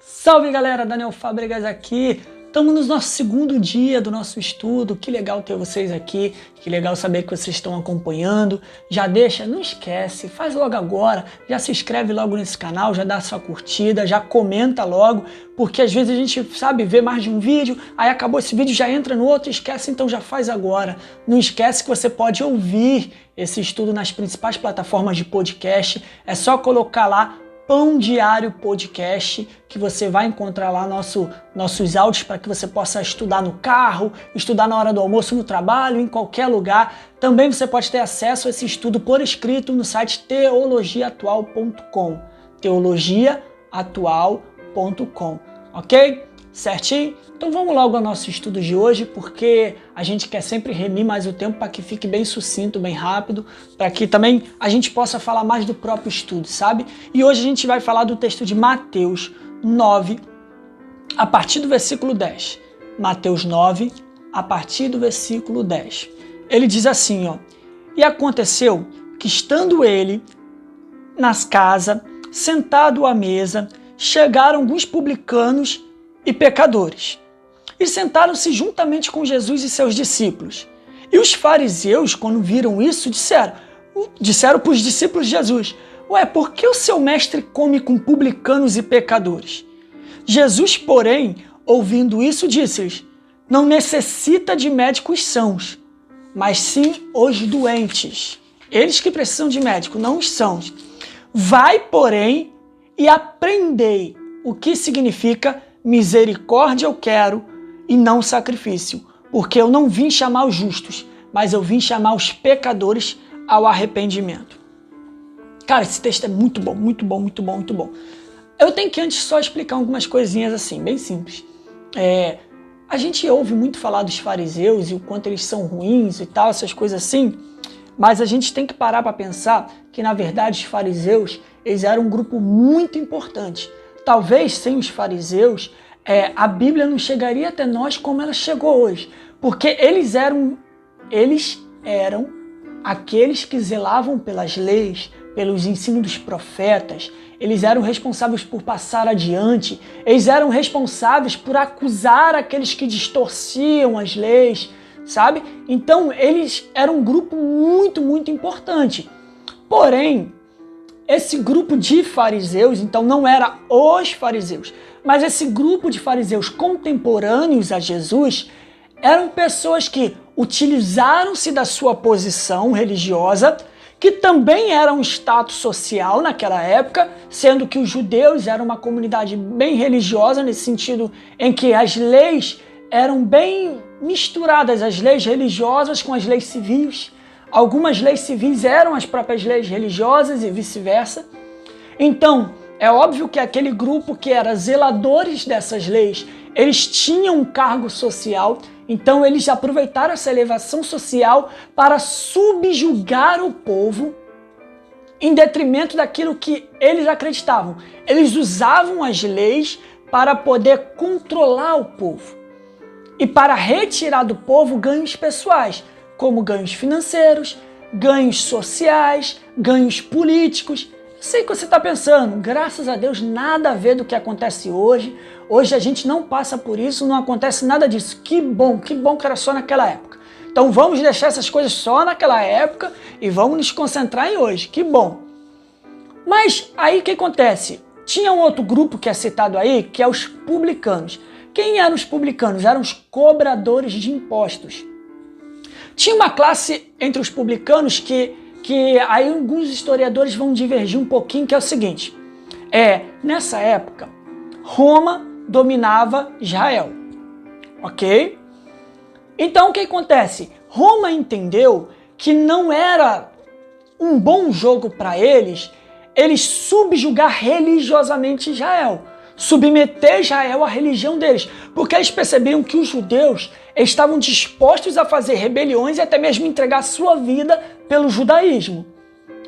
Salve galera, Daniel Fábregas aqui. Estamos no nosso segundo dia do nosso estudo. Que legal ter vocês aqui, que legal saber que vocês estão acompanhando. Já deixa, não esquece, faz logo agora, já se inscreve logo nesse canal, já dá sua curtida, já comenta logo, porque às vezes a gente sabe ver mais de um vídeo, aí acabou esse vídeo, já entra no outro, esquece, então já faz agora. Não esquece que você pode ouvir esse estudo nas principais plataformas de podcast, é só colocar lá Pão Diário Podcast, que você vai encontrar lá nossos áudios para que você possa estudar no carro, estudar na hora do almoço, no trabalho, em qualquer lugar. Também você pode ter acesso a esse estudo por escrito no site teologiaatual.com, teologiaatual.com, ok? Certinho? Então vamos logo ao nosso estudo de hoje, porque a gente quer sempre remir mais o tempo para que fique bem sucinto, bem rápido, para que também a gente possa falar mais do próprio estudo, sabe? E hoje a gente vai falar do texto de Mateus 9, a partir do versículo 10. Mateus 9, a partir do versículo 10. Ele diz assim, ó: E aconteceu que, estando ele nas casas, sentado à mesa, chegaram alguns publicanos e pecadores, e sentaram-se juntamente com Jesus e seus discípulos. E os fariseus, quando viram isso, disseram para os discípulos de Jesus: Ué, por que o seu mestre come com publicanos e pecadores? Jesus, porém, ouvindo isso, disse-lhes: Não necessita de médicos sãos, mas sim os doentes. Eles que precisam de médico, não os sãos. Vai, porém, e aprendei o que significa misericórdia eu quero e não sacrifício, porque eu não vim chamar os justos, mas eu vim chamar os pecadores ao arrependimento. Cara, esse texto é muito bom, muito bom, muito bom, muito bom. Eu tenho que antes só explicar algumas coisinhas assim, bem simples. A gente ouve muito falar dos fariseus e o quanto eles são ruins e tal, essas coisas assim, mas a gente tem que parar para pensar que, na verdade, os fariseus, eles eram um grupo muito importante. Talvez sem os fariseus, a Bíblia não chegaria até nós como ela chegou hoje. Porque eles eram aqueles que zelavam pelas leis, pelos ensinos dos profetas. Eles eram responsáveis por passar adiante. Eles eram responsáveis por acusar aqueles que distorciam as leis, sabe? Então, eles eram um grupo muito, muito importante. Porém, esse grupo de fariseus, então não era os fariseus, mas esse grupo de fariseus contemporâneos a Jesus eram pessoas que utilizaram-se da sua posição religiosa, que também era um status social naquela época, sendo que os judeus eram uma comunidade bem religiosa, nesse sentido em que as leis eram bem misturadas, as leis religiosas com as leis civis. Algumas leis civis eram as próprias leis religiosas e vice-versa. Então, é óbvio que aquele grupo que era zeladores dessas leis, eles tinham um cargo social, então eles aproveitaram essa elevação social para subjugar o povo em detrimento daquilo que eles acreditavam. Eles usavam as leis para poder controlar o povo e para retirar do povo ganhos pessoais, como ganhos financeiros, ganhos sociais, ganhos políticos. Eu sei que você está pensando, graças a Deus, nada a ver do que acontece hoje. Hoje a gente não passa por isso, não acontece nada disso. Que bom que era só naquela época. Então vamos deixar essas coisas só naquela época e vamos nos concentrar em hoje. Que bom. Mas aí o que acontece? Tinha um outro grupo que é citado aí, que é os publicanos. Quem eram os publicanos? Eram os cobradores de impostos. Tinha uma classe entre os publicanos que aí alguns historiadores vão divergir um pouquinho, que é o seguinte: nessa época, Roma dominava Israel, ok? Então o que acontece? Roma entendeu que não era um bom jogo para eles subjugar religiosamente Israel, submeter Israel à religião deles, porque eles percebiam que os judeus estavam dispostos a fazer rebeliões e até mesmo entregar sua vida pelo judaísmo,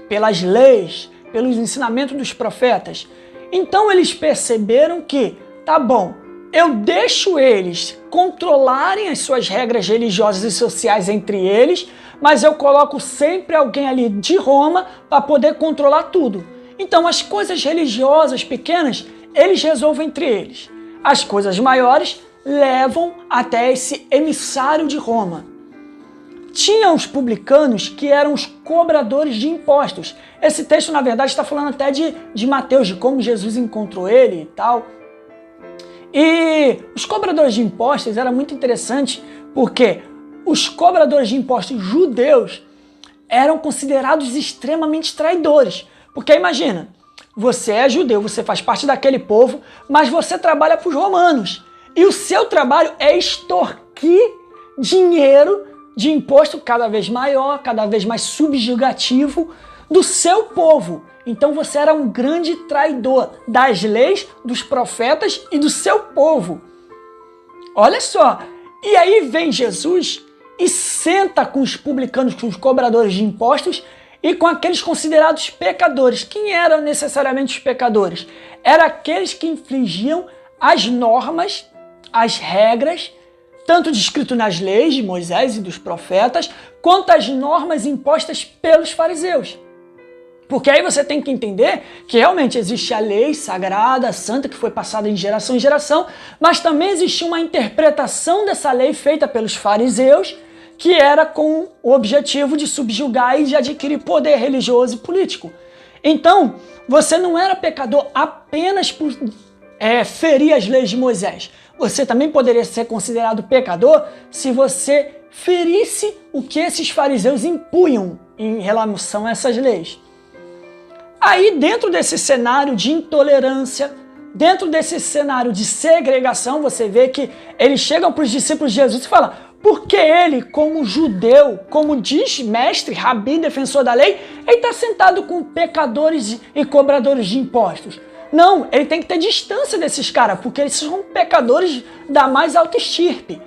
pelas leis, pelos ensinamentos dos profetas. Então eles perceberam que, tá bom, eu deixo eles controlarem as suas regras religiosas e sociais entre eles, mas eu coloco sempre alguém ali de Roma para poder controlar tudo. Então as coisas religiosas pequenas eles resolvem entre eles. As coisas maiores levam até esse emissário de Roma. Tinha os publicanos, que eram os cobradores de impostos. Esse texto, na verdade, está falando até de Mateus, de como Jesus encontrou ele e tal. E os cobradores de impostos era muito interessante, porque os cobradores de impostos judeus eram considerados extremamente traidores. Porque imagina, você é judeu, você faz parte daquele povo, mas você trabalha para os romanos. E o seu trabalho é extorquir dinheiro de imposto cada vez maior, cada vez mais subjugativo do seu povo. Então você era um grande traidor das leis, dos profetas e do seu povo. Olha só, e aí vem Jesus e senta com os publicanos, com os cobradores de impostos e com aqueles considerados pecadores. Quem eram necessariamente os pecadores? Eram aqueles que infringiam as normas, as regras, tanto descrito nas leis de Moisés e dos profetas, quanto as normas impostas pelos fariseus. Porque aí você tem que entender que realmente existe a lei sagrada, santa, que foi passada de geração em geração, mas também existia uma interpretação dessa lei feita pelos fariseus, que era com o objetivo de subjugar e de adquirir poder religioso e político. Então, você não era pecador apenas por ferir as leis de Moisés. Você também poderia ser considerado pecador se você ferisse o que esses fariseus impunham em relação a essas leis. Aí, dentro desse cenário de intolerância, dentro desse cenário de segregação, você vê que eles chegam para os discípulos de Jesus e falam: por que ele, como judeu, como diz mestre, rabi, defensor da lei, ele está sentado com pecadores e cobradores de impostos? Não, ele tem que ter distância desses caras, porque eles são pecadores da mais alta estirpe.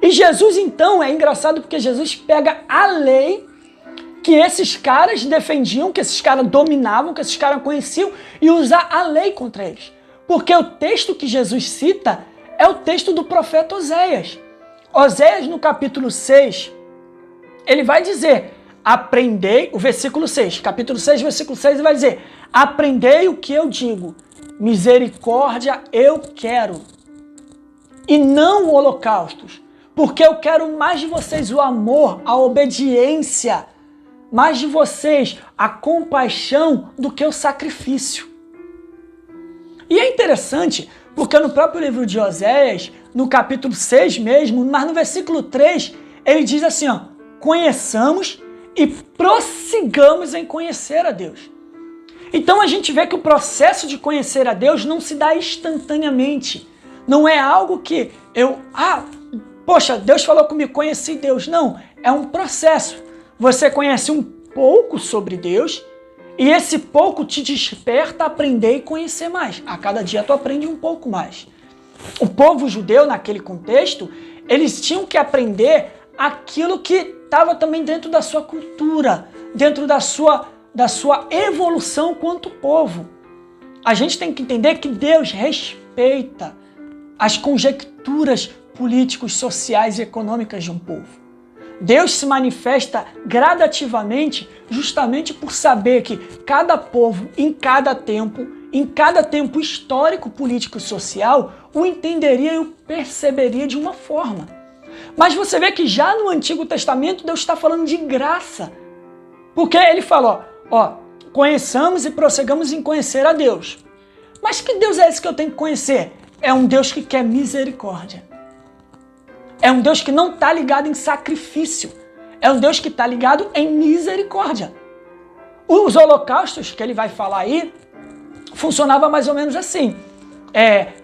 E Jesus, então, é engraçado porque Jesus pega a lei que esses caras defendiam, que esses caras dominavam, que esses caras conheciam, e usa a lei contra eles. Porque o texto que Jesus cita é o texto do profeta Oséias. Oséias, no capítulo 6, ele vai dizer: aprendei, o versículo 6, capítulo 6, versículo 6, ele vai dizer: aprendei o que eu digo, misericórdia eu quero, e não holocaustos, porque eu quero mais de vocês o amor, a obediência, mais de vocês a compaixão do que o sacrifício. E é interessante, porque no próprio livro de Oséias, no capítulo 6 mesmo, mas no versículo 3, ele diz assim, ó: conheçamos e prossigamos em conhecer a Deus. Então a gente vê que o processo de conhecer a Deus não se dá instantaneamente. Não é algo que poxa, Deus falou comigo, conheci Deus. Não, é um processo. Você conhece um pouco sobre Deus e esse pouco te desperta a aprender e conhecer mais. A cada dia tu aprende um pouco mais. O povo judeu, naquele contexto, eles tinham que aprender aquilo que estava também dentro da sua cultura, dentro da sua evolução quanto povo. A gente tem que entender que Deus respeita as conjecturas políticos, sociais e econômicas de um povo. Deus se manifesta gradativamente justamente por saber que cada povo, em cada tempo histórico, político e social, o entenderia e o perceberia de uma forma. Mas você vê que já no Antigo Testamento Deus está falando de graça. Porque ele fala, conheçamos e prossigamos em conhecer a Deus. Mas que Deus é esse que eu tenho que conhecer? É um Deus que quer misericórdia. É um Deus que não está ligado em sacrifício. É um Deus que está ligado em misericórdia. Os holocaustos que ele vai falar aí, funcionava mais ou menos assim.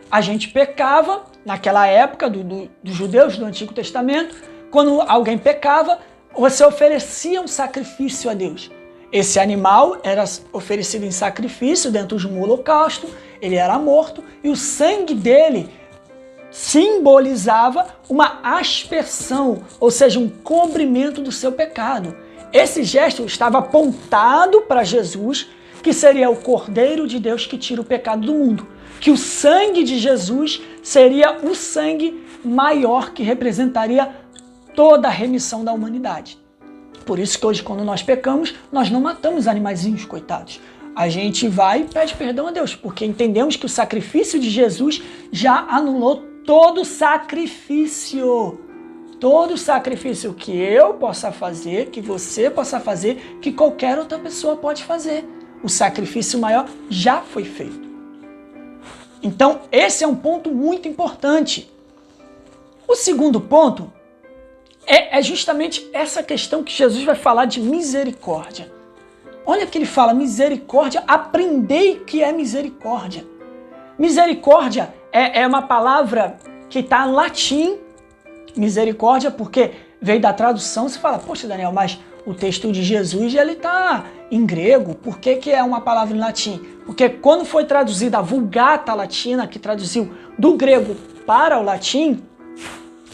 A gente pecava, naquela época dos judeus do Antigo Testamento, quando alguém pecava, você oferecia um sacrifício a Deus. Esse animal era oferecido em sacrifício dentro de um holocausto, ele era morto e o sangue dele simbolizava uma aspersão, ou seja, um cobrimento do seu pecado. Esse gesto estava apontado para Jesus, que seria o Cordeiro de Deus que tira o pecado do mundo. Que o sangue de Jesus seria o sangue maior que representaria toda a remissão da humanidade. Por isso que hoje, quando nós pecamos, nós não matamos animaizinhos, coitados. a gente vai e pede perdão a Deus, porque entendemos que o sacrifício de Jesus já anulou todo sacrifício. Todo sacrifício que eu possa fazer, que você possa fazer, que qualquer outra pessoa pode fazer. O sacrifício maior já foi feito. Então, esse é um ponto muito importante. O segundo ponto é justamente essa questão que Jesus vai falar de misericórdia. Olha que ele fala, misericórdia, aprendei que é misericórdia. Misericórdia é uma palavra que está em latim, misericórdia, porque veio da tradução, você fala, poxa Daniel, mas o texto de Jesus ele está em grego, por que é uma palavra em latim? Porque quando foi traduzida a Vulgata Latina, que traduziu do grego para o latim,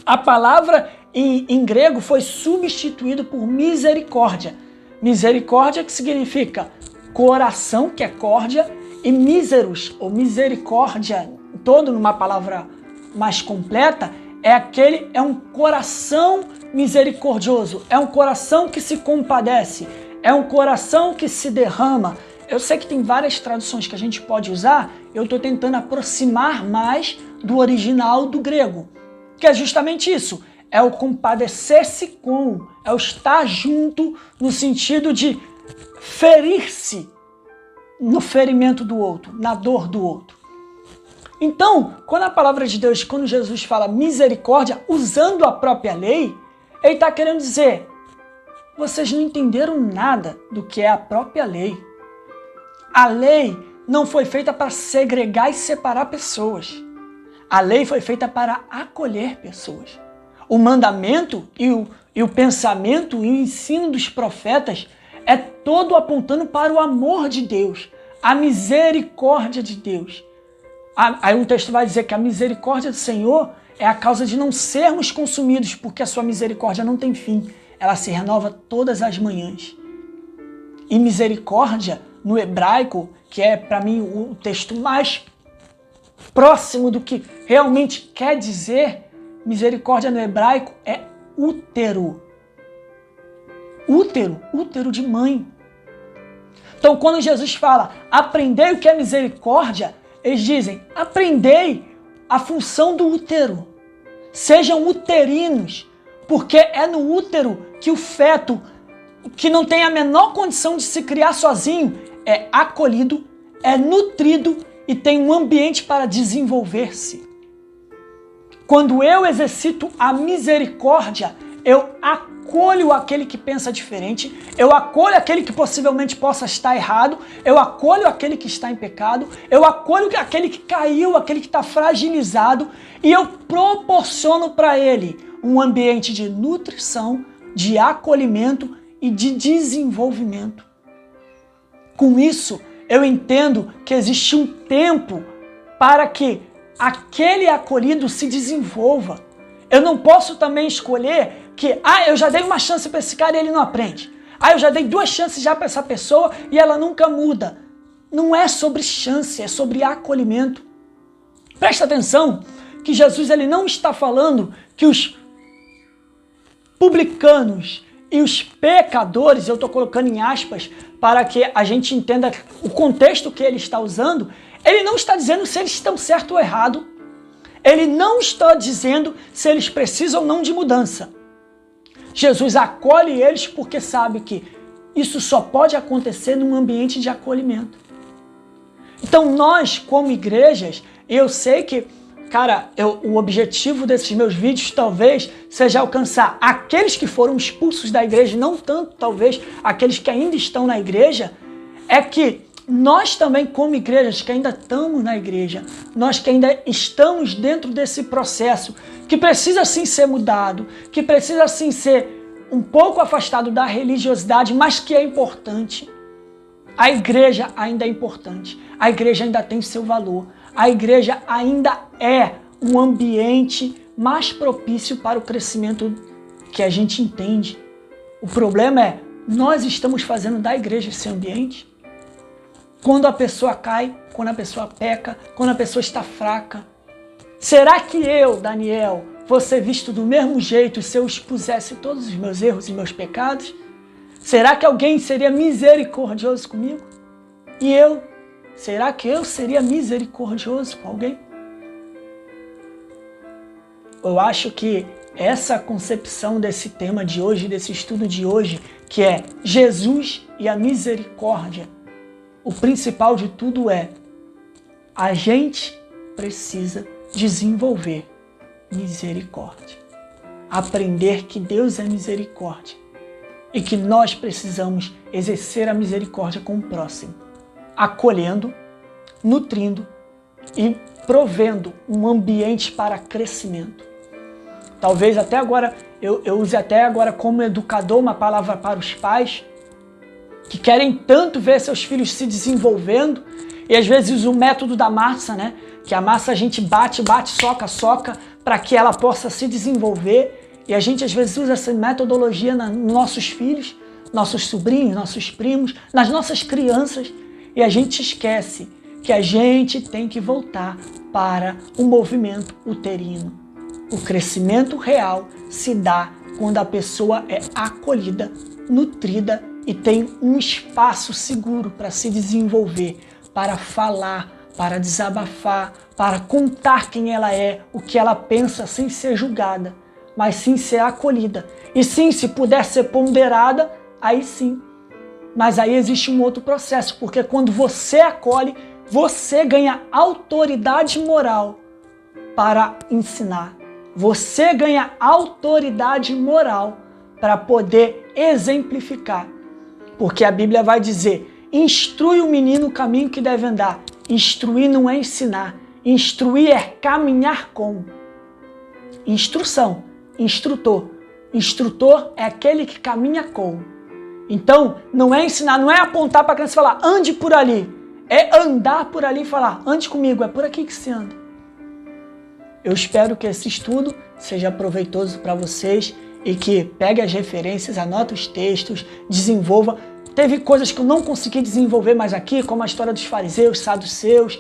a palavra em grego foi substituída por misericórdia. Misericórdia que significa coração, que é córdia, e míseros, ou misericórdia, todo numa palavra mais completa, é um coração misericordioso, é um coração que se compadece, é um coração que se derrama. Eu sei que tem várias traduções que a gente pode usar, eu estou tentando aproximar mais do original do grego, que é justamente isso, é o compadecer-se com, é o estar junto no sentido de ferir-se no ferimento do outro, na dor do outro. Então, quando a palavra de Deus, quando Jesus fala misericórdia, usando a própria lei, ele está querendo dizer, vocês não entenderam nada do que é a própria lei. A lei não foi feita para segregar e separar pessoas. A lei foi feita para acolher pessoas. O mandamento e o pensamento e o ensino dos profetas é todo apontando para o amor de Deus, a misericórdia de Deus. Aí um texto vai dizer que a misericórdia do Senhor é a causa de não sermos consumidos, porque a sua misericórdia não tem fim. Ela se renova todas as manhãs. E misericórdia, no hebraico, que é para mim o texto mais próximo do que realmente quer dizer, misericórdia no hebraico é útero. Útero de mãe. Então quando Jesus fala, aprendei o que é misericórdia, eles dizem, aprendei a função do útero. Sejam uterinos, porque é no útero que o feto, que não tem a menor condição de se criar sozinho, é acolhido, é nutrido e tem um ambiente para desenvolver-se. Quando eu exercito a misericórdia, eu acolho aquele que pensa diferente, eu acolho aquele que possivelmente possa estar errado, eu acolho aquele que está em pecado, eu acolho aquele que caiu, aquele que está fragilizado, e eu proporciono para ele um ambiente de nutrição, de acolhimento e de desenvolvimento. Com isso, eu entendo que existe um tempo para que aquele acolhido se desenvolva. Eu não posso também escolher que, eu já dei uma chance para esse cara e ele não aprende. Eu já dei 2 chances já para essa pessoa e ela nunca muda. Não é sobre chance, é sobre acolhimento. Presta atenção que Jesus ele não está falando que os publicanos e os pecadores, eu estou colocando em aspas para que a gente entenda o contexto que ele está usando, ele não está dizendo se eles estão certo ou errado. Ele não está dizendo se eles precisam ou não de mudança. Jesus acolhe eles porque sabe que isso só pode acontecer num ambiente de acolhimento. Então nós, como igrejas, eu sei que, o objetivo desses meus vídeos talvez seja alcançar aqueles que foram expulsos da igreja, não tanto talvez aqueles que ainda estão na igreja, é que nós também, como igrejas que ainda estamos na igreja, nós que ainda estamos dentro desse processo, que precisa sim ser mudado, que precisa sim ser um pouco afastado da religiosidade, mas que é importante. A igreja ainda é importante, a igreja ainda tem seu valor, a igreja ainda é um ambiente mais propício para o crescimento que a gente entende. O problema é, nós estamos fazendo da igreja esse ambiente? Quando a pessoa cai, quando a pessoa peca, quando a pessoa está fraca. Será que eu, Daniel, vou ser visto do mesmo jeito se eu expusesse todos os meus erros e meus pecados? Será que alguém seria misericordioso comigo? E eu? Será que eu seria misericordioso com alguém? Eu acho que essa concepção desse tema de hoje, desse estudo de hoje, que é Jesus e a misericórdia, o principal de tudo é a gente precisa desenvolver misericórdia. Aprender que Deus é misericórdia e que nós precisamos exercer a misericórdia com o próximo, acolhendo, nutrindo e provendo um ambiente para crescimento. Talvez até agora, eu use até agora como educador uma palavra para os pais que querem tanto ver seus filhos se desenvolvendo e às vezes o método da massa, né? Que a massa a gente bate, soca, para que ela possa se desenvolver e a gente às vezes usa essa metodologia nos nossos filhos, nossos sobrinhos, nossos primos, nas nossas crianças e a gente esquece que a gente tem que voltar para o movimento uterino. O crescimento real se dá quando a pessoa é acolhida, nutrida e tem um espaço seguro para se desenvolver, para falar, para desabafar, para contar quem ela é, o que ela pensa sem ser julgada, mas sim ser acolhida. E sim, se puder ser ponderada, aí sim. Mas aí existe um outro processo, porque quando você acolhe, você ganha autoridade moral para ensinar. Você ganha autoridade moral para poder exemplificar. Porque a Bíblia vai dizer, instrui o menino o caminho que deve andar. Instruir não é ensinar. Instruir é caminhar com. Instrução, instrutor. Instrutor é aquele que caminha com. Então, não é ensinar, não é apontar para a criança e falar, ande por ali. É andar por ali e falar, ande comigo, é por aqui que se anda. Eu espero que esse estudo seja proveitoso para vocês e que pegue as referências, anote os textos, desenvolva. Teve coisas que eu não consegui desenvolver mais aqui, como a história dos fariseus, saduceus,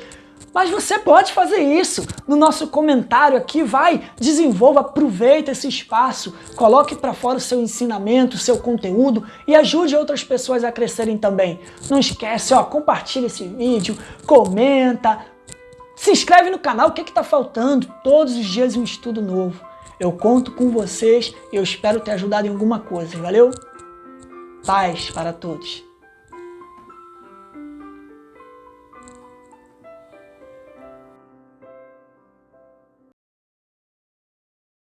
mas você pode fazer isso no nosso comentário aqui, vai, desenvolva, aproveita esse espaço, coloque para fora o seu ensinamento, o seu conteúdo e ajude outras pessoas a crescerem também. Não esquece, compartilha esse vídeo, comenta, se inscreve no canal, o que está faltando? Todos os dias um estudo novo. Eu conto com vocês e eu espero ter ajudado em alguma coisa, valeu? Paz para todos.